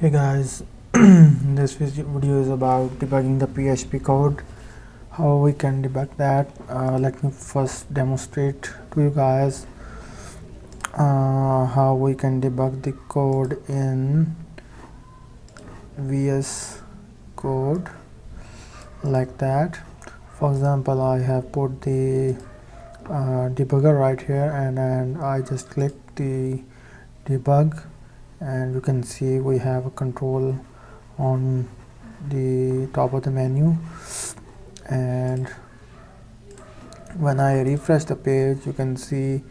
Hey guys, this video is about debugging the PHP code, how we can debug that. Let me first demonstrate to you guys how we can debug the code in VS Code like that. For example, I have put the debugger right here and I just click the debug, and you can see we have a control on the top of the menu, and when I refresh the page you can see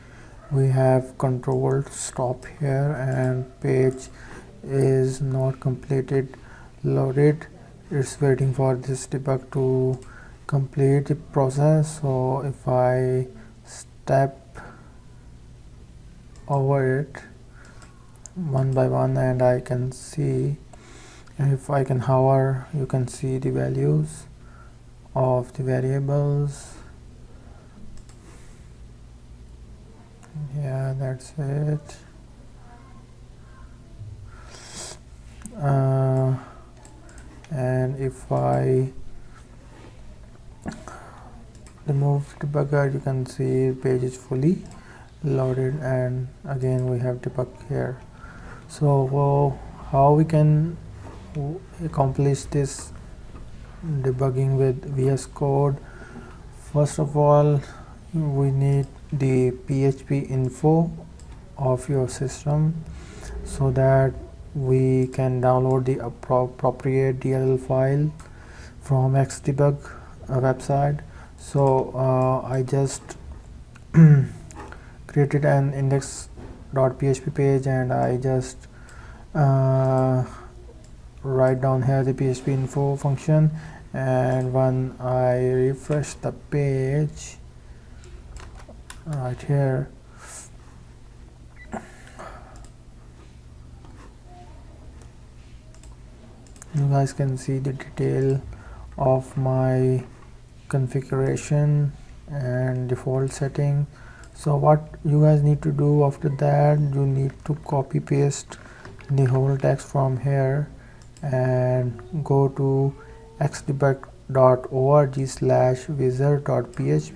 we have control stop here and page is not completed loaded. It's waiting for this debug to complete the process. So if I step over it one by one and I can see, if I can hover, you can see the values of the variables. Yeah, that's it. And if I remove debugger, you can see page is fully loaded, and again we have debug here. So how we can accomplish this debugging with VS Code? First of all, we need the PHP info of your system so that we can download the appropriate DLL file from XDebug website. So I just created an index.php page and I just write down here the PHP info function, and when I refresh the page right here, you guys can see the detail of my configuration and default setting. So what you guys need to do after that, you need to copy paste the whole text from here and go to xdebug.org/wizard.php.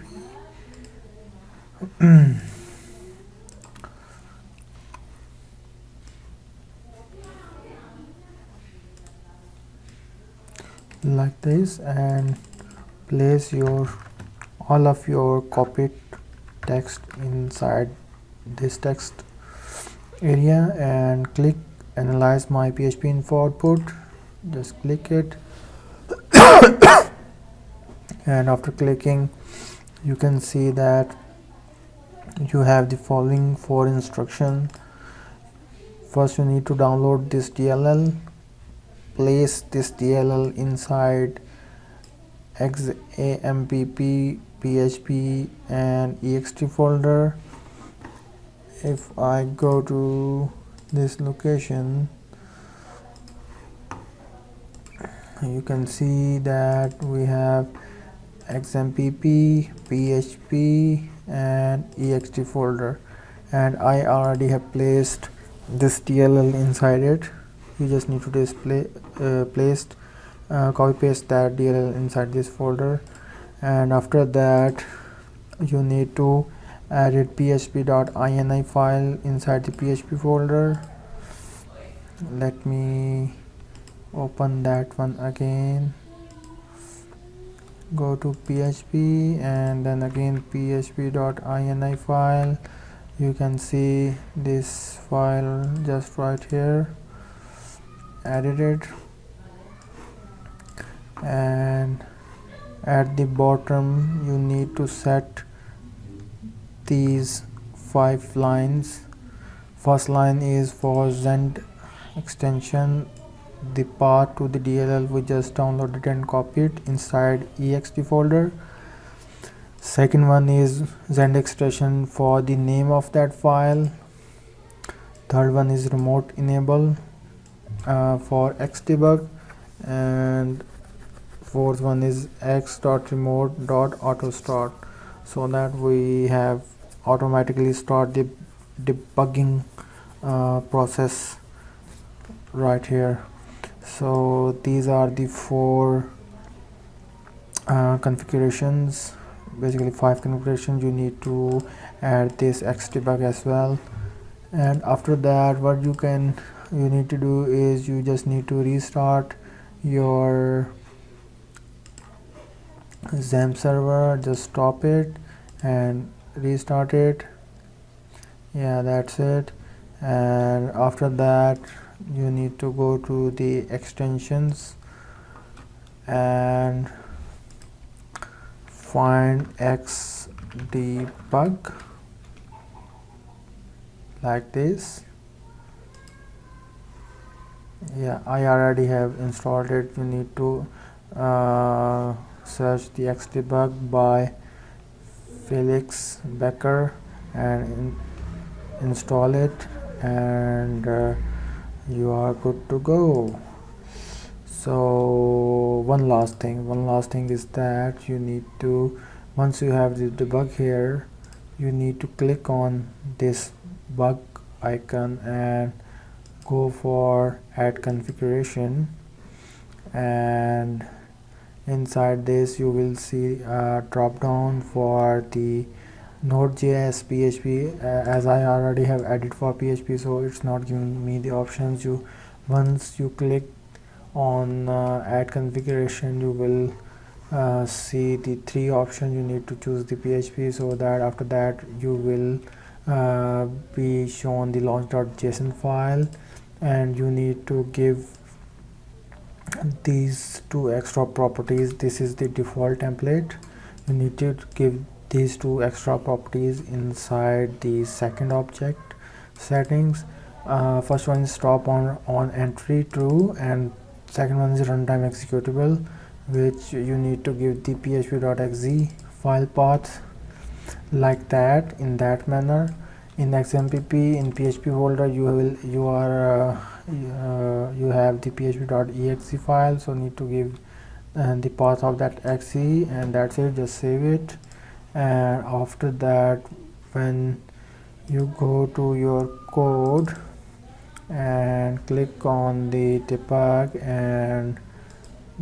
like this, and place all of your copied text inside this text area and click analyze my PHP info output. Just click it and after clicking you can see that you have the following 4 instructions. First, you need to download this DLL, place this DLL inside XAMPP, PHP and ext folder. If I go to this location, you can see that we have XAMPP, PHP and ext folder, and I already have placed this DLL inside it. You just need to copy paste that DLL inside this folder, and after that you need to add php.ini file inside the PHP folder. Let me open that one again. Go to PHP and then again php.ini file. You can see this file just right here. Added it, and at the bottom you need to set these 5 lines. First line is for Zend extension, the path to the DLL we just downloaded and copied inside ext folder. Second one is Zend extension for the name of that file. Third one is remote enable for XDebug, and fourth one is x.remote.autostart, so that we have automatically start the debugging process right here. So these are the 4 configurations, basically 5 configurations. You need to add this XDebug as well, and after that what you need to do is you just need to restart your XAMPP server. Just stop it and restart it. Yeah, that's it. And after that you need to go to the extensions and find XDebug like this. Yeah, I already have installed it. You need to search the XDebug by Felix Becker and install it, and you are good to go. So one last thing is that you need to, once you have the debug here, you need to click on this bug icon and go for add configuration, and inside this you will see a drop down for the Node.js PHP. As I already have added for PHP, so it's not giving me the options. Once you click on add configuration, you will see the 3 options. You need to choose the PHP, so that after that you will be shown the launch.json file, and you need to give these 2 extra properties. This is the default template. You need to give these 2 extra properties inside the second object settings. First one is stop on entry true, and second one is runtime executable, which you need to give the php.exe file path like that, in that manner. In XAMPP, in PHP folder, you have the php.exe file, so need to give the path of that exe, and that's it. Just save it, and after that when you go to your code and click on the debug and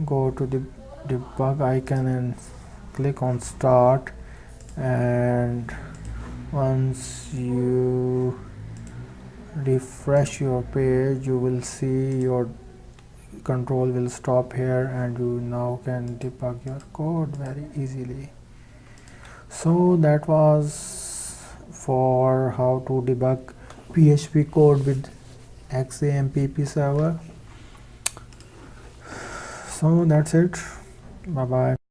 go to the debug icon and click on start, and once you refresh your page, you will see your control will stop here, and you now can debug your code very easily. So that was for how to debug PHP code with XAMPP server. So that's it. Bye bye.